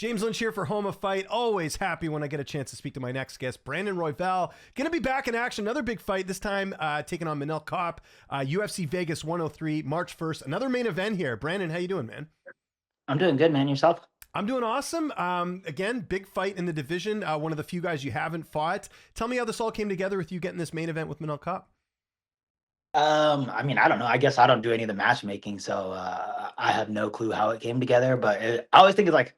James Lynch here for Home of Fight. Always happy when I get a chance to speak to my next guest, Brandon Royval. Going to be back in action. Another big fight, this time taking on Manel Kape, UFC Vegas 103, March 1st. Another main event here. Brandon, how you doing, man? I'm doing good, man. Yourself? I'm doing awesome. Again, big fight in the division. One of the few guys you haven't fought. Tell me how this all came together with you getting this main event with Manel Kape. I don't know. I guess I don't do any of the matchmaking, so I have no clue how it came together. But I always think it's like,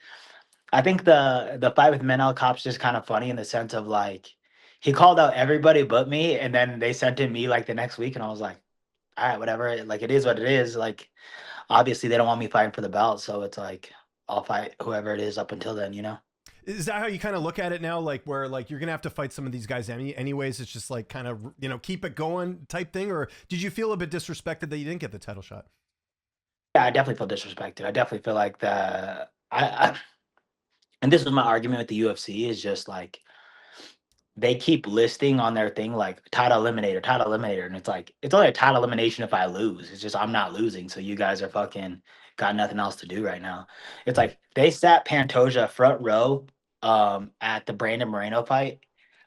I think the fight with Manel Kape's just kind of funny in the sense of like, he called out everybody but me, and then they sent in me like the next week, and I was like, all right, whatever. Like, it is what it is. Like, obviously they don't want me fighting for the belt, so it's like I'll fight whoever it is up until then, you know. Is that how you kind of look at it now? Like where like you're gonna have to fight some of these guys anyways. It's just like kind of keep it going type thing. Or did you feel a bit disrespected that you didn't get the title shot? Yeah, I definitely feel disrespected. I definitely feel like and this was my argument with the UFC is just like they keep listing on their thing like title eliminator, and it's like it's only a title elimination if I lose. It's just I'm not losing, so you guys are fucking got nothing else to do right now. It's Right. like they sat Pantoja front row at the Brandon Moreno fight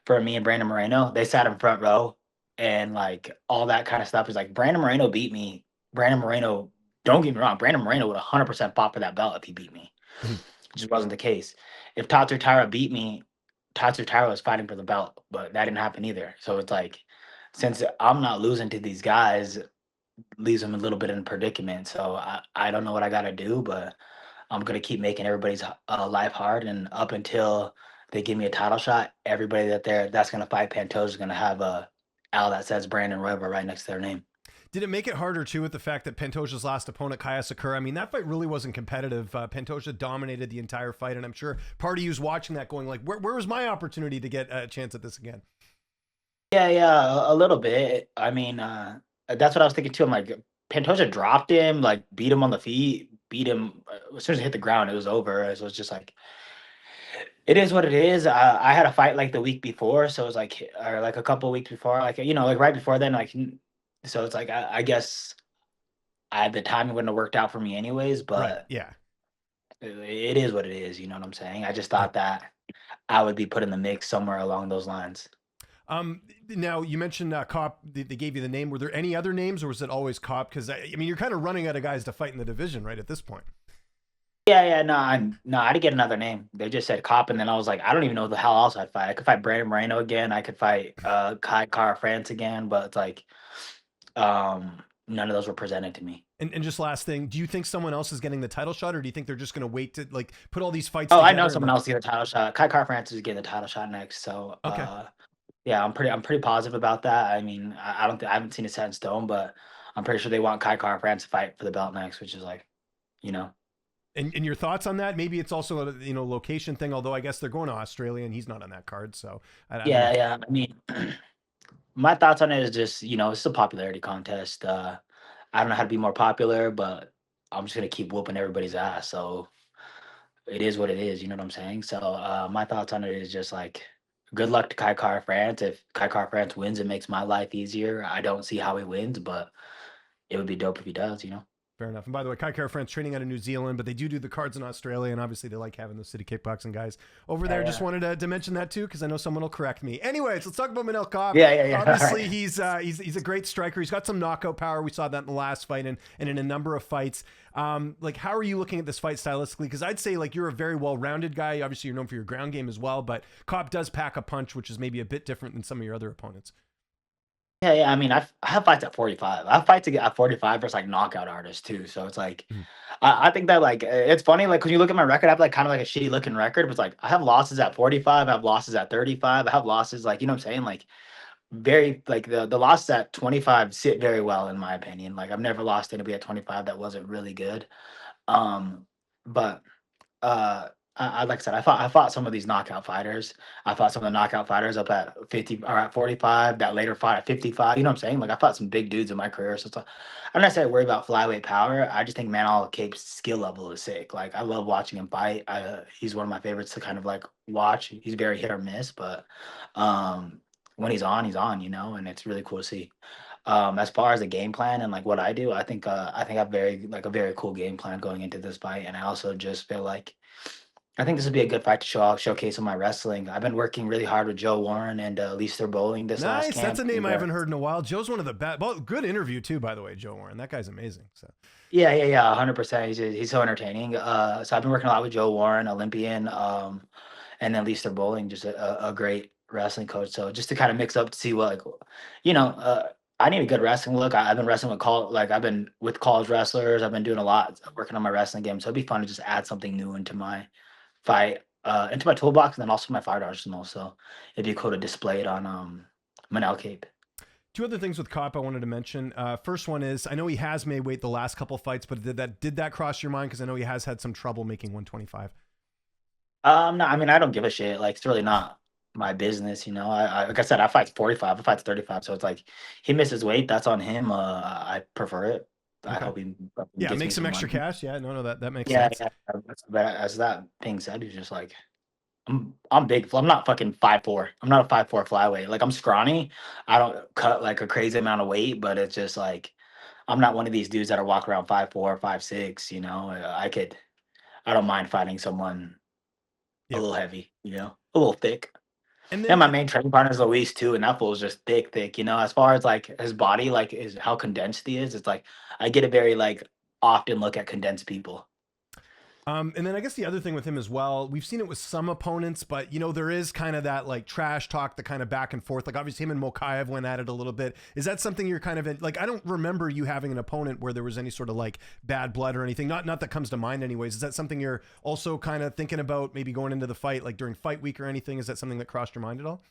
for me and Brandon Moreno. They sat him front row and like all that kind of stuff is like Brandon Moreno beat me. Brandon Moreno, don't get me wrong, Brandon Moreno would 100% fought for that belt if he beat me. Mhm. It just wasn't the case. If Tatsu Taira beat me, Tatsu Taira was fighting for the belt, but that didn't happen either. So it's like, since I'm not losing to these guys, leaves them a little bit in a predicament. So I don't know what I got to do, but I'm going to keep making everybody's life hard. And up until they give me a title shot, everybody that's going to fight Pantoja is going to have a L that says Brandon Royval right next to their name. Did it make it harder too with the fact that Pantoja's last opponent, Kaya Sakura? I mean, that fight really wasn't competitive. Pantoja dominated the entire fight, and I'm sure part of you was watching that, going like, "Where was my opportunity to get a chance at this again?" Yeah, yeah, a little bit. I mean, that's what I was thinking too. I'm like, Pantoja dropped him, like beat him on the feet, beat him as soon as he hit the ground. It was over. So it's just like it is what it is. I had a fight like the week before, so it was like or like a couple weeks before, like like right before then, like so it's like I guess the timing wouldn't have worked out for me anyways. Right. But Yeah. it is what it is. You know what I'm saying? I just Right. thought that I would be put in the mix somewhere along those lines. Now you mentioned Kape. They gave you the name. Were there any other names, or was it always Kape? Because I mean, you're kind of running out of guys to fight in the division, right? At this point. Yeah, yeah, no, I didn't get another name. They just said Cop, and then I was like, I don't even know the hell else I'd fight. I could fight Brandon Moreno again. I could fight Kai Car France again, but it's like none of those were presented to me. And just last thing, do you think someone else is getting the title shot, or do you think they're just going to wait to like put all these fights Oh, I know together and someone like? else get a title shot. Kai Car France is getting the title shot next. So Okay. yeah, I'm pretty positive about that. I mean, I don't think I haven't seen it set in stone, but I'm pretty sure they want Kai Car France to fight for the belt next, which is like, you know. And your thoughts on that? Maybe it's also a location thing. Although I guess they're going to Australia and he's not on that card, so I don't know. Yeah, yeah. I mean, my thoughts on it is just, it's a popularity contest. I don't know how to be more popular, but I'm just gonna keep whooping everybody's ass. So it is what it is. You know what I'm saying? So my thoughts on it is just like, good luck to Kai Car France. If Kai Car France wins, it makes my life easier. I don't see how he wins, but it would be dope if he does. You know? Fair enough. And by the way, Kai Kara France training out of New Zealand, but they do the cards in Australia, and obviously they like having those city kickboxing guys over there. Just Yeah, wanted to mention that too, because I know someone will correct me. Anyways, let's talk about Manel Kape. yeah, yeah, yeah. All Obviously, right. he's a great striker. He's got some knockout power. We saw that in the last fight and in a number of fights. Like, how are you looking at this fight stylistically? Because I'd say like you're a very well-rounded guy. Obviously, you're known for your ground game as well, but Kape does pack a punch, which is maybe a bit different than some of your other opponents. Yeah, yeah. I mean, I have fights at 45. I have fights to get at 45 versus like knockout artists too. So it's like, Mhm. I think that like it's funny. Like when you look at my record, I have like kind of like a shitty looking record. But it's like I have losses at 45. I have losses at 35. I have losses like you know what I'm saying. Like very like the losses at 25 sit very well in my opinion. Like I've never lost anybody at 25 that wasn't really good. Um, but I like I said, I fought some of these knockout fighters. I fought some of the knockout fighters up at 50 or at 45. That later fought at 55. You know what I'm saying? Like I fought some big dudes in my career. So I'm not necessarily worried about flyweight power. I just think Manel Kape's skill level is sick. Like I love watching him fight. He's one of my favorites to kind of like watch. He's very hit or miss, but um, when he's on, he's on. And it's really cool to see. As far as the game plan and like what I do, I think I have a very cool game plan going into this fight, and I also just feel like I think this would be a good fight to showcase my wrestling. I've been working really hard with Joe Warren and Lisa Bowling this last Nice. That's camp. a name And, I haven't heard in a while. Joe's one of the best. Well, good interview too, by the way, Joe Warren. That guy's amazing. So yeah, 100%. He's so entertaining. So I've been working a lot with Joe Warren, Olympian, and then Lisa Bowling, just a great wrestling coach. So just to kind of mix up to see what, like, you know, I need a good wrestling look. I've been wrestling with I've been with college wrestlers. I've been doing a lot working on my wrestling game. So it'd be fun to just add something new into my fight, into my toolbox, and then also my fight arsenal. So it'd be cool to display it on Manel Kape. two other things with Kape I wanted to mention. First one is I know he has made weight the last couple fights, but did that cross your mind? Because I know he has had some trouble making 125. No, I mean, I don't give a shit. Like, it's really not my business, you know. Like I said, I fight 45, I fight 35. So it's like he misses weight, that's on him. I prefer it. I Okay. hope he Yeah, gets make me some some extra money. cash. Yeah, no, that makes Yeah, sense. yeah. But as that being said, he's just like I'm big. I'm not fucking 5'4". I'm not a 5'4" flyweight. Like, I'm scrawny. I don't cut like a crazy amount of weight, but it's just like I'm not one of these dudes that are walking around 5'4", 5'6", you know. I don't mind fighting someone a Yeah. little heavy, you know, a little thick. And Yeah, my then main training partner is Luis too, and that fool's just thick, thick. You know, as far as like his body, like is how condensed he is. It's like I get a very like often look at condensed people. and then I guess the other thing with him as well, we've seen it with some opponents, but you know there is kind of that like trash talk, the kind of back and forth. Like obviously him and Mokaev went at it a little bit. Is that something you're kind of in, like? I don't remember you having an opponent where there was any sort of like bad blood or anything. Not that comes to mind, anyways. Is that something you're also kind of thinking about, maybe going into the fight, like during fight week or anything? Is that something that crossed your mind at all?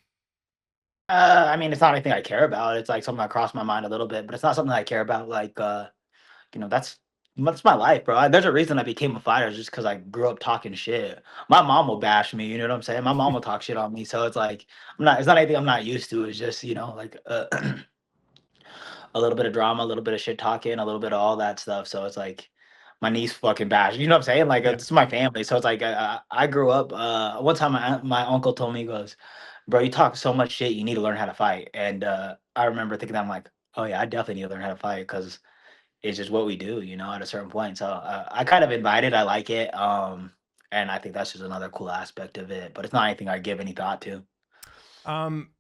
I mean, it's not anything I care about. It's like something that crossed my mind a little bit, but it's not something I care about. Like, you know, that's my life, bro. There's a reason I became a fighter, just because I grew up talking shit. My mom will bash me, you know what I'm saying? My mom will talk shit on me, so it's like It's not anything I'm not used to. It's just, you know, like a little bit of drama, a little bit of shit talking, a little bit of all that stuff. So it's like my niece fucking bashed. You know what I'm saying? Like, Yeah. it's my family. So it's like I grew up. One time my uncle told me, he goes, "Bro, you talk so much shit. You need to learn how to fight." And I remember thinking, I'm like, "Oh yeah, I definitely need to learn how to fight because it's just what we do, you know, at a certain point." So I kind of invited. I like it. And I think that's just another cool aspect of it. But it's not anything I give any thought to.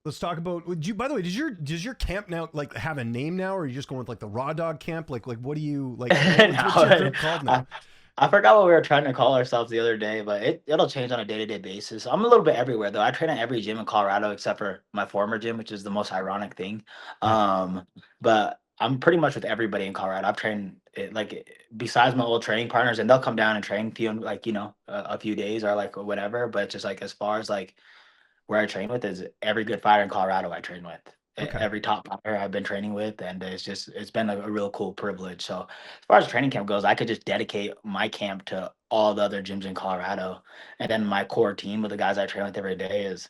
Let's talk about. Would you? By the way, does your camp now like have a name now, or are you just going with like the Raw Dog Camp? Like what do you like? What's your No, group called I, now? I forgot what we were trying to call ourselves the other day, but it'll change on a day-to-day basis. I'm a little bit everywhere though. I train at every gym in Colorado except for my former gym, which is the most ironic thing. Yeah. But I'm pretty much with everybody in Colorado. I've trained besides my old training partners, and they'll come down and train few like, you know, a few days or like whatever. But just like as far as like where I train with is every good fighter in Colorado I train with. Okay. Every top fighter I've been training with, and it's been a real cool privilege. So as far as training camp goes, I could just dedicate my camp to all the other gyms in Colorado, and then my core team with the guys I train with every day is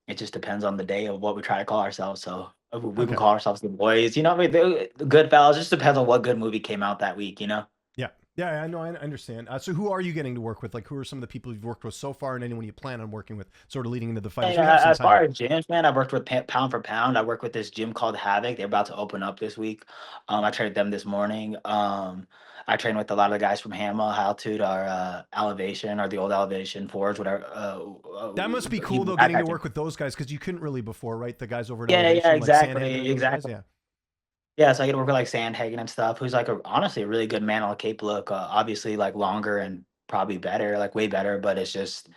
it just depends on the day of what we try to call ourselves. So we can Okay. call ourselves the boys, you know. What I mean, the good fellas. It just depends on what good movie came out that week, you know. Yeah. Yeah, I know. I understand. So, who are you getting to work with? Like, who are some of the people you've worked with so far, and anyone you plan on working with, sort of leading into the fight? As we have some As far time. as gyms, man, I've worked with Pound for Pound. I work with this gym called Havoc. They're about to open up this week. I trained them this morning. I train with a lot of the guys from Hammer, Altitude, or Elevation, or the old Elevation Forge, whatever. That must be cool Even though, getting to work with those guys, because you couldn't really before, right? The guys over at yeah, Elevation, like Sandhagen exactly, and those guys. exactly. Yeah. Yeah, so I get to work with like Sandhagen and stuff, who's like honestly a really good man on Cape look. Obviously, like longer and probably better, like way better, but it's just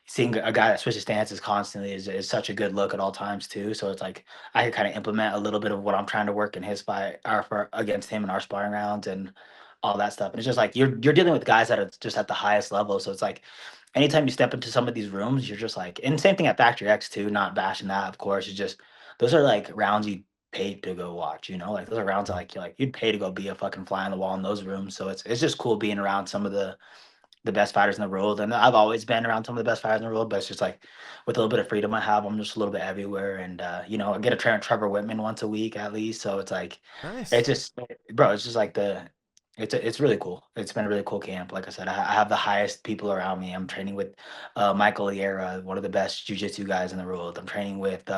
seeing a guy that switches stances constantly is such a good look at all times too. So it's like I can kind of implement a little bit of what I'm trying to work in his fight or for against him in our sparring rounds and all that stuff. And it's just like you're dealing with guys that are just at the highest level. So it's like anytime you step into some of these rooms, you're just like, and same thing at Factory X too, not bashing that, of course. It's just those are like rounds you paid to go watch, you know, like those are rounds that Yeah. like you'd pay to go be a fucking fly on the wall in those rooms. So it's just cool being around some of the best fighters in the world. And I've always been around some of the best fighters in the world, but it's just like with a little bit of freedom I have, I'm just a little bit everywhere. And you know, I get to train Trevor Whitman once a week at least. So it's like Nice. it's just bro, it's just like it's really cool. It's been a really cool camp. Like I said, I have the highest people around me. I'm training with Michael Liera, one of the best jiu-jitsu guys in the world. I'm training with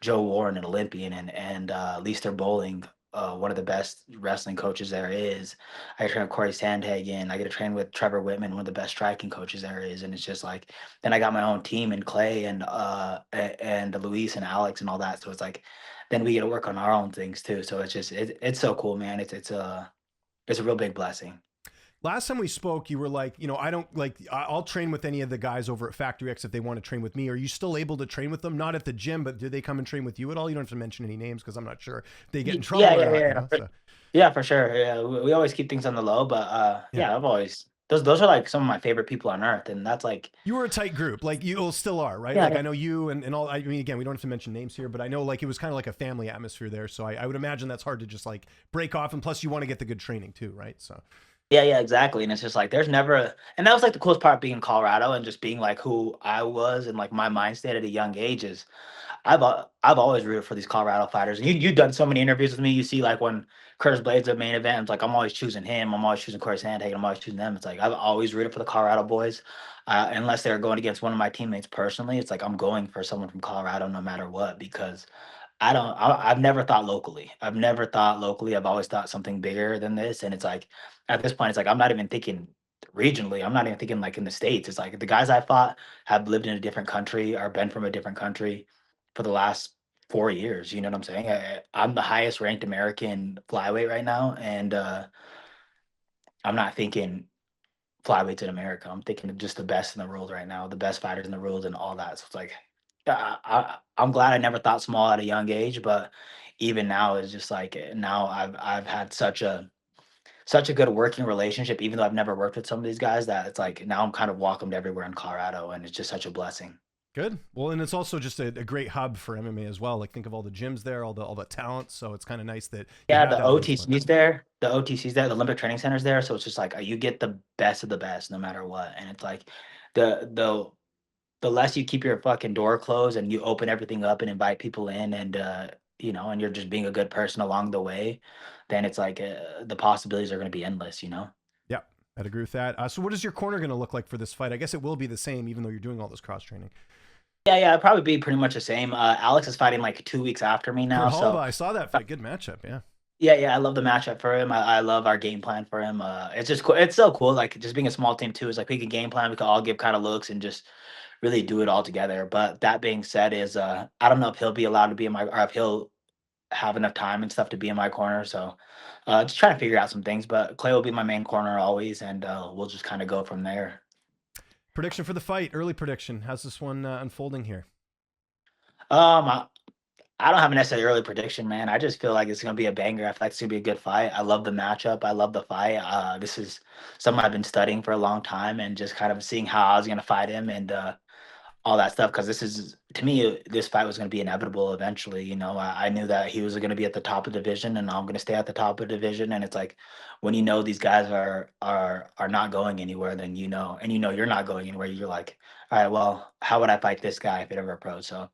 Joe Warren, an Olympian, and Leister Bowling, one of the best wrestling coaches there is. I get to train with Corey Sandhagen. I get to train with Trevor Whitman, one of the best striking coaches there is. And it's just like, then I got my own team and Clay and Luis and Alex and all that. So it's like, then we get to work on our own things too. So it's just it's so cool, man. It's a real big blessing. Last time we spoke, you were like, I don't like, I'll train with any of the guys over at Factory X if they want to train with me. Are you still able to train with them? Not at the gym, but do they come and train with you at all? You don't have to mention any names because I'm not sure if they get in trouble Yeah, or yeah, not, yeah. So. Yeah, for sure. Yeah, we always keep things on the low, but Yeah. yeah, I've always those are like some of my favorite people on earth, and that's like You were a tight group, like you still are, right? yeah, Like yeah. I know you and all. I mean, again, we don't have to mention names here, but I know like it was kind of like a family atmosphere there. So I would imagine that's hard to just like break off, and plus you want to get the good training too, right? So Yeah, yeah, exactly. And it's just like there's never and that was like the coolest part of being in Colorado and just being like who I was and like my mind state at a young age is I've always rooted for these Colorado fighters. And you've done so many interviews with me. You see like when Curtis Blades at main event, it's like I'm always choosing him. I'm always choosing Corey Sandhagen. I'm always choosing them. It's like I've always rooted for the Colorado boys. Unless they're going against one of my teammates personally, it's like I'm going for someone from Colorado no matter what because I've never thought locally. I've never thought locally. I've always thought something bigger than this. And it's like, at this point, it's like, I'm not even thinking regionally. I'm not even thinking like in the States. It's like the guys I fought have lived in a different country or been from a different country for the last 4 years. You know what I'm saying? I'm the highest ranked American flyweight right now. And I'm not thinking flyweights in America. I'm thinking of just the best in the world right now, the best fighters in the world and all that. So it's like, I'm glad I never thought small at a young age, but even now it's just like now I've had such a good working relationship, even though I've never worked with some of these guys that it's like now I'm kind of welcomed everywhere in Colorado and it's just such a blessing. good. Well, and it's also just a great hub for MMA as well. Like think of all the gyms there, all the talent. So it's kind of nice that you Yeah, have the that in this one. OTC's there, the OTC's there, the Olympic Training Center's there. So it's just like you get the best of the best no matter what. And it's like the the the less you keep your fucking door closed and you open everything up and invite people in and and you're just being a good person along the way, then it's like the possibilities are going to be endless, you know. Yeah, I'd agree with that. So what is your corner going to look like for this fight? I guess it will be the same, even though you're doing all this cross training. Yeah, yeah, it'd probably be pretty much the same. Alex is fighting like 2 weeks after me now, Grijalba, so I saw that fight. Good matchup. Yeah. yeah, yeah, I love the matchup for him. I love our game plan for him. It's just cool. It's so cool. Like just being a small team too is like we can game plan. We can all give kind of looks and just really do it all together. But that being said, is I don't know if he'll be allowed to be in my or if he'll have enough time and stuff to be in my corner. So just trying to figure out some things. But Clay will be my main corner always, and we'll just kind of go from there. Prediction for the fight. Early prediction. How's this one unfolding here? Um, I don't have a necessarily early prediction, man. I just feel like it's gonna be a banger. I feel like it's gonna be a good fight. I love the matchup. I love the fight. This is something I've been studying for a long time and just kind of seeing how I was gonna fight him and all that stuff. Because this is to me, this fight was gonna be inevitable eventually. I knew that he was gonna be at the top of the division, and I'm gonna stay at the top of the division. And it's like when you know these guys are not going anywhere, then and you're not going anywhere. You're like, all right, well, how would I fight this guy if it ever approached? So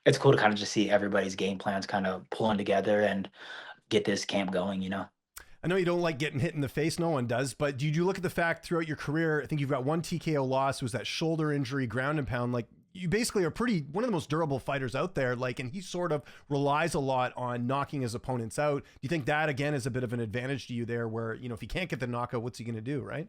it's cool to kind of just see everybody's game plans kind of pulling together and get this camp going. I know you don't like getting hit in the face. No one does. But did you look at the fact throughout your career? I think you've got one TKO loss. It was that shoulder injury, ground and pound. Like you basically are one of the most durable fighters out there. Like, and he sort of relies a lot on knocking his opponents out. Do you think that again is a bit of an advantage to you there? Where if he can't get the knockout, what's he going to do? Right?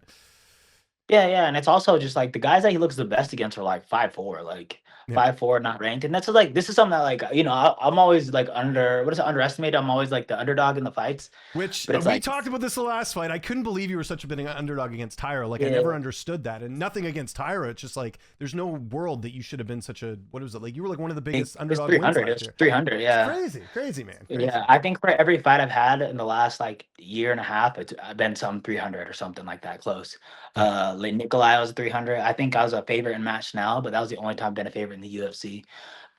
Yeah, yeah, and it's also just like the guys that he looks the best against are like 5'4", like Yeah. 5'4", not ranked, and that's like this is something that like I'm always like underestimated. I'm always like the underdog in the fights, Which but it's we like talked about this the last fight. I couldn't believe you were such a big underdog against Tyra. Like I yeah, never understood that. And nothing against Tyra. It's just like there's no world that you should have been such a what was it like? You were like one of the biggest it's underdog wins 300, last it's year. 300, It's yeah. crazy, man, crazy. Yeah, I think for every fight I've had in the last like year and a half, it's I've been some 300 or something like that close. Yeah. Like Nikolai was 300. I think I was a favorite in match now, but that was the only time I've been a favorite in the UFC.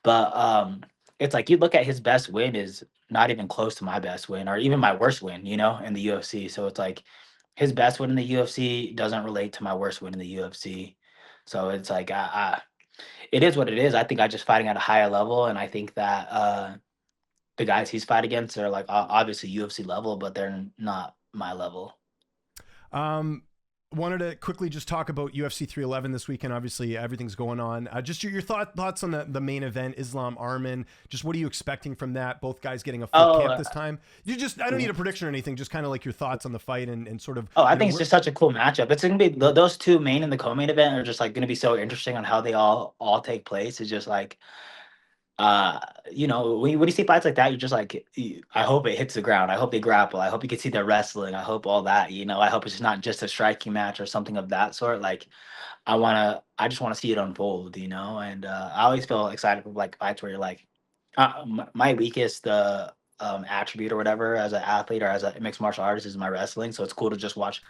But it's like you look at his best win is not even close to my best win or even my worst win, in the UFC. So it's like his best win in the UFC doesn't relate to my worst win in the UFC. So it's like it is what it is. I think I just fighting at a higher level, and I think that the guys he's fight against are like obviously UFC level, but they're not my level. Um, Wanted to quickly just talk about UFC 311 this weekend. Obviously, everything's going on. Just your thoughts on the main event, Islam Arman. Just what are you expecting from that? Both guys getting a full camp this time. I don't need a prediction or anything. Just kind of like your thoughts on the fight and sort of. I think it's just such a cool matchup. It's gonna be those two main and the co-main event are just like gonna be so interesting on how they all take place. It's just like, when you see fights like that, you're just like, I hope it hits the ground. I hope they grapple. I hope you can see their wrestling. I hope all that, I hope it's not just a striking match or something of that sort. Like, I just want to see it unfold, and I always feel excited for like fights where you're like, my weakest attribute or whatever as an athlete or as a mixed martial artist is my wrestling. So it's cool to just watch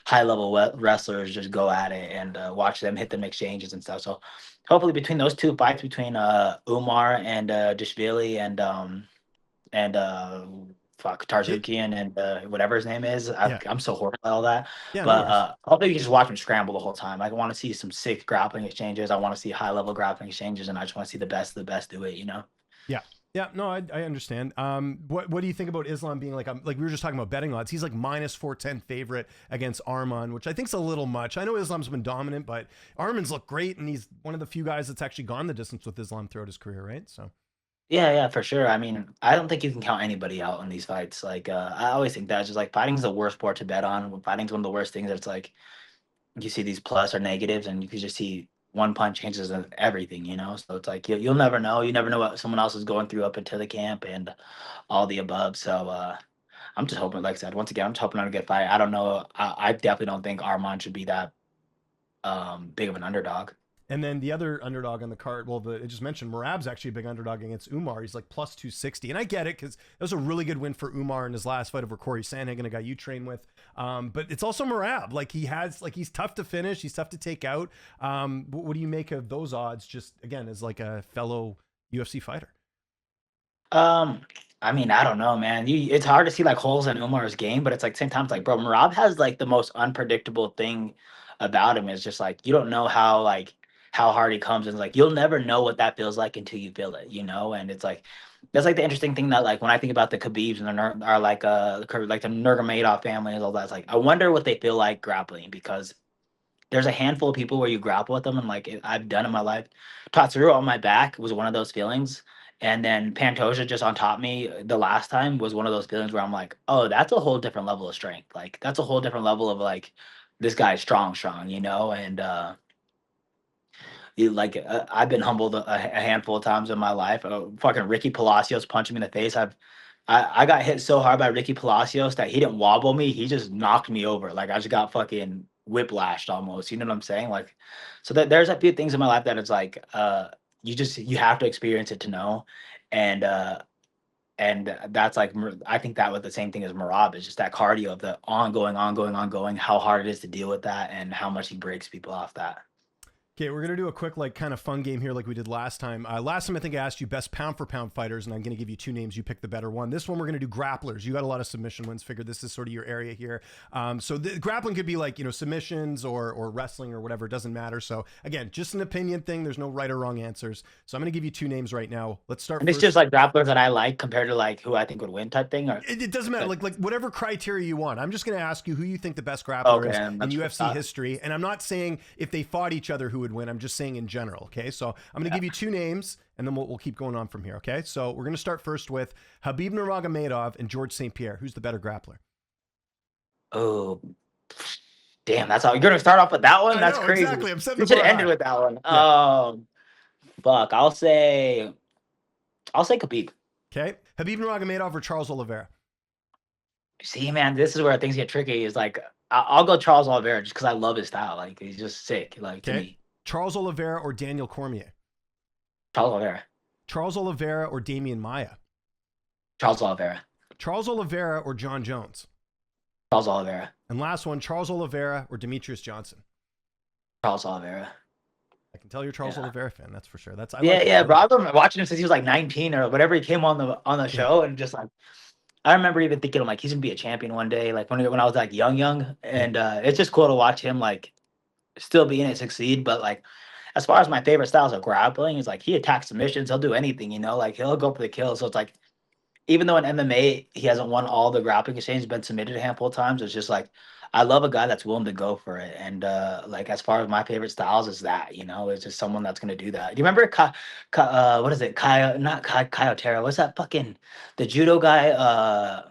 high level wrestlers just go at it and watch them hit them exchanges and stuff. So hopefully between those two fights between Umar and Dishvili and Tarzukian and whatever his name is. I'm so horrible at all that. Yeah, but hopefully you can just watch him scramble the whole time. I want to see some sick grappling exchanges. I want to see high level grappling exchanges, and I just want to see the best of the best do it, Yeah, no, I understand. What do you think about Islam being like we were just talking about betting odds? He's like minus 410 favorite against Arman, which I think's a little much. I know Islam's been dominant, but Arman's looked great, and he's one of the few guys that's actually gone the distance with Islam throughout his career, right? So. Yeah, for sure. I mean, I don't think you can count anybody out in these fights. Like, I always think that's just like fighting's the worst sport to bet on. Fighting's one of the worst things. It's like you see these plus or negatives, and you can just see one punch changes everything, So it's like you'll never know. You never know what someone else is going through up into the camp and all the above. So I'm just hoping, like I said, once again, I'm just hoping on a good fight. I don't know. I definitely don't think Arman should be that big of an underdog. And then the other underdog on the card, I just mentioned Merab's actually a big underdog against Umar. He's like plus 260. And I get it because that was a really good win for Umar in his last fight over Corey Sandhagen, a guy you train with. But it's also Merab. Like he's tough to finish. He's tough to take out. What do you make of those odds just, again, as like a fellow UFC fighter? I mean, I don't know, man. It's hard to see like holes in Umar's game, but it's like same time, it's like, bro, Merab has like the most unpredictable thing about him is just like you don't know how hard he comes, and like you'll never know what that feels like until you feel it, and it's like that's like the interesting thing that like when I think about the Khabibs and are like the Nurmagomedov family and all that, it's like I wonder what they feel like grappling, because there's a handful of people where you grapple with them, and like I've done in my life. Tatsuro on my back was one of those feelings, and then Pantoja just on top of me the last time was one of those feelings where I'm like, oh, that's a whole different level of strength. Like that's a whole different level of like this guy's strong, and I've been humbled a handful of times in my life. Fucking Ricky Palacios punching me in the face. I got hit so hard by Ricky Palacios that he didn't wobble me. He just knocked me over. Like I just got fucking whiplashed almost. You know what I'm saying? Like, so there's a few things in my life that it's like, you have to experience it to know. And that's like, I think that was the same thing as Merab, is just that cardio of the ongoing, how hard it is to deal with that and how much he breaks people off that. Okay, we're going to do a quick, like, kind of fun game here like we did last time. Last time, I think I asked you best pound-for-pound fighters, and I'm going to give you two names. You pick the better one. This one, we're going to do grapplers. You got a lot of submission wins. Figured this is sort of your area here. So the grappling could be like, submissions or wrestling or whatever. It doesn't matter. So, again, just an opinion thing. There's no right or wrong answers. So I'm going to give you two names right now. Let's start. And it's just like grapplers that I like compared to like who I think would win type thing? Or it doesn't matter. Like whatever criteria you want. I'm just going to ask you who you think the best grappler is in UFC history. And I'm not saying if they fought each other who would win. I'm just saying in general. Okay, so I'm going to give you two names, and then we'll keep going on from here. Okay, so we're going to start first with Khabib Nurmagomedov and George St. Pierre. Who's the better grappler? Oh, damn! That's how you're going to start off with that one. That's crazy. Exactly. I'm setting you should have ended with that one. Yeah. Fuck. I'll say Khabib. Okay, Khabib Nurmagomedov or Charles Oliveira? See, man, this is where things get tricky. Is like I'll go Charles Oliveira just because I love his style. Like he's just sick. Like to me. Charles Oliveira or Daniel Cormier? Charles Oliveira. Charles Oliveira or Damian Maia? Charles Oliveira. Charles Oliveira or John Jones? Charles Oliveira. And last one, Charles Oliveira or Demetrius Johnson? Charles Oliveira. I can tell you're a Charles Oliveira fan, that's for sure. Bro. I've been watching him since he was like 19 or whatever. He came on the show, and just like I remember even thinking, like, he's gonna be a champion one day. Like when I was like young, and it's just cool to watch him like still be in it, succeed. But like as far as my favorite styles of grappling, is like he attacks submissions, he'll do anything, like he'll go for the kill. So it's like even though in MMA he hasn't won all the grappling exchanges, been submitted a handful of times, it's just like I love a guy that's willing to go for it. And like as far as my favorite styles is that, it's just someone that's gonna do that. Do you remember what is it? Not Kai Otero. What's that fucking the judo guy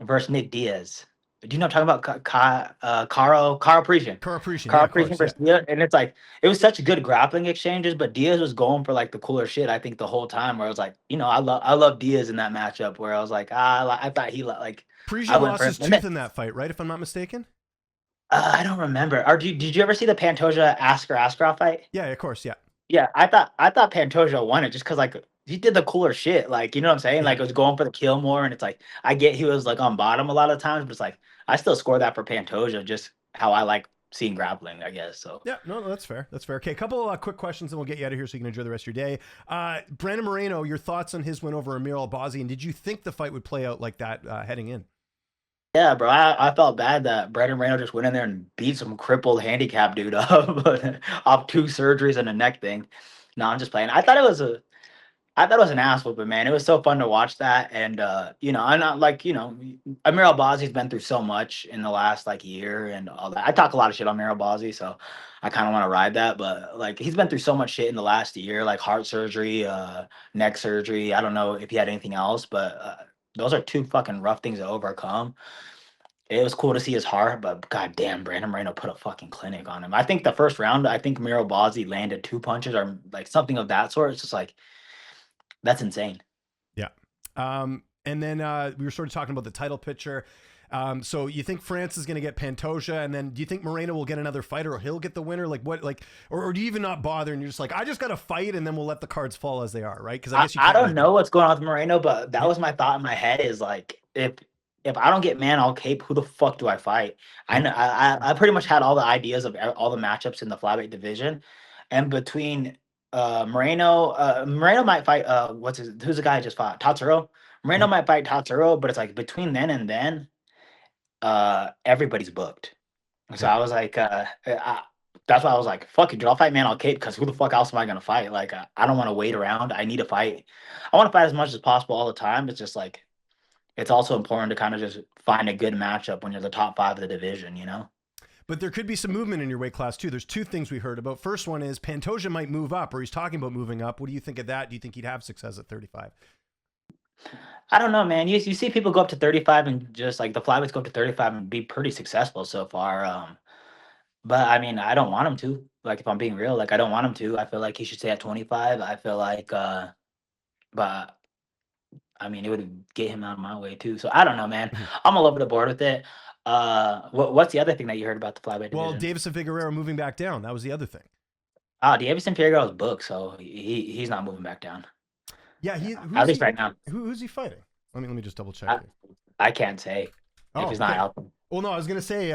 versus Nick Diaz? Do you know what I'm talking about? Karo Parisian. Corporation, yeah, Karo of Parisian course, yeah. versus Diaz. And it's like it was such good grappling exchanges, but Diaz was going for like the cooler shit, I think, the whole time. Where I was like, I love Diaz in that matchup. Where I was like, I thought like I Parisian went lost for him. his tooth in that fight, right? If I'm not mistaken. I don't remember. Did you ever see the Pantoja Askarov fight? Yeah, of course, yeah. Yeah, I thought Pantoja won it just because like he did the cooler shit. Like, you know what I'm saying? Yeah. Like it was going for the kill more, and it's like I get he was like on bottom a lot of times, but it's like I still score that for Pantoja, just how I like seeing grappling, I guess. So Yeah, no, that's fair. That's fair. Okay, a couple quick questions and we'll get you out of here so you can enjoy the rest of your day. Brandon Moreno, your thoughts on his win over Amir Albazi, and did you think the fight would play out like that heading in? yeah, bro, I felt bad that Brandon Moreno just went in there and beat some crippled handicap dude up off 2 surgeries and a neck thing. No, I'm just playing. I thought it was an ass whooping, man. It was so fun to watch that. And I'm not like, Amir Albazi's been through so much in the last like year and all that. I talk a lot of shit on Amir Albazi, so I kind of want to ride that. But like he's been through so much shit in the last year, like heart surgery, neck surgery. I don't know if he had anything else, but those are two fucking rough things to overcome. It was cool to see his heart, but goddamn, Brandon Moreno put a fucking clinic on him. I think the first round, I think Amir Albazi landed 2 punches or like something of that sort. It's just like that's insane. Yeah. And then we were sort of talking about the title picture. So you think France is going to get Pantoja, and then do you think Moreno will get another fighter, or he'll get the winner? Like what? Like, or do you even not bother, and you're just like, I just got to fight, and then we'll let the cards fall as they are, right? Because I guess you I can't don't really know what's going on with Moreno, but that was my thought in my head is like if I don't get Manel Kape, who the fuck do I fight? I know I pretty much had all the ideas of all the matchups in the flyweight division, and between Moreno might fight who's the guy I just fought? Tatsuro. Moreno Yep. might fight Tatsuro, but it's like between then and then, everybody's booked. So Yeah. I was like, that's why I was like, fuck it, dude. I'll fight Manel Kape because who the fuck else am I gonna fight? Like, I don't want to wait around. I need to fight. I want to fight as much as possible all the time. It's just like, it's also important to kind of just find a good matchup when you're the top 5 of the division, you know? But there could be some movement in your weight class too. There's 2 things we heard about. First one is Pantoja might move up, or he's talking about moving up. What do you think of that? Do you think he'd have success at 35? I don't know, man. You see people go up to 35 and just like the flyweights go up to 35 and be pretty successful so far. But I mean, I don't want him to. Like, if I'm being real, like I don't want him to. I feel like he should stay at 25. I feel like, but I mean, it would get him out of my way too. So I don't know, man. I'm all over the board with it. What's the other thing that you heard about the flyweight Well, division? Davison Figueroa moving back down. That was the other thing. Davison Figueroa is booked, so he's not moving back down. Yeah, At least right now. who's he fighting? Let me just double check I, here. I can't say if Oh, he's not okay. out. Well, no, I was gonna say,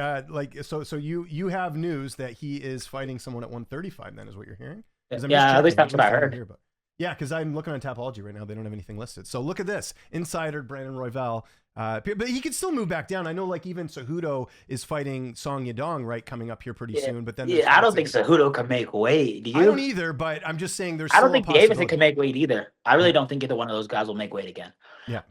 so you have news that he is fighting someone at 135. Then is what you're hearing? 'Cause I'm just Yeah, at least checking. that's what I don't heard. hear, but yeah, because I'm looking on Tapology right now. They don't have anything listed. So look at this insider Brandon Royval. But he could still move back down. I know, like even Cejudo is fighting Song Yadong right coming up here pretty soon. But then Yeah, I don't think Cejudo can make weight. Do I don't you? either. But I'm just saying there's I don't still a think Davison possibility. can make weight either. I really Yeah, don't think either one of those guys will make weight again. yeah.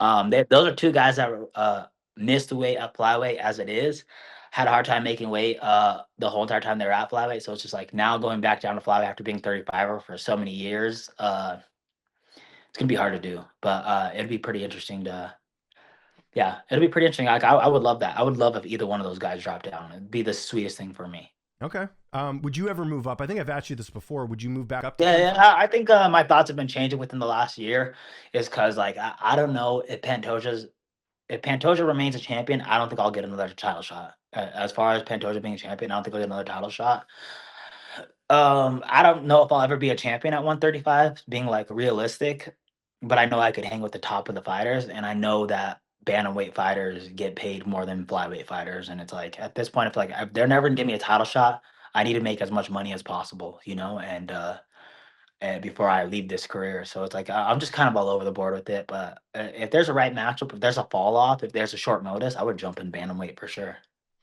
Those are two guys that missed the weight at flyweight as it is. Had a hard time making weight the whole entire time they were at flyweight. So it's just like now going back down to flyweight after being 35 for so many years. It's gonna be hard to do, but it'd be pretty interesting to. Yeah, it'll be pretty interesting. Like I would love that. I would love if either one of those guys dropped down. It'd be the sweetest thing for me. Okay. Would you ever move up? I think I've asked you this before. Would you move back up to Yeah, 35? yeah. I think my thoughts have been changing within the last year, is because like I don't know if Pantoja remains a champion, I don't think I'll get another title shot. As far as Pantoja being a champion, I don't think I'll get another title shot. I don't know if I'll ever be a champion at 135, being like realistic, but I know I could hang with the top of the fighters, and I know that bantamweight fighters get paid more than flyweight fighters, and it's like at this point, I feel like if they're never gonna give me a title shot, I need to make as much money as possible, and before I leave this career. So it's like I'm just kind of all over the board with it. But if there's a right matchup, if there's a fall off, if there's a short notice, I would jump in bantamweight for sure.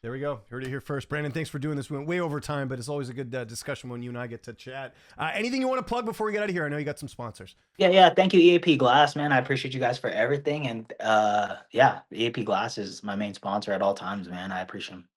There we go. Heard it here first. Brandon, thanks for doing this. We went way over time, but it's always a good discussion when you and I get to chat. Anything you want to plug before we get out of here? I know you got some sponsors. Yeah. Thank you, EAP Glass, man. I appreciate you guys for everything. And yeah, EAP Glass is my main sponsor at all times, man. I appreciate them.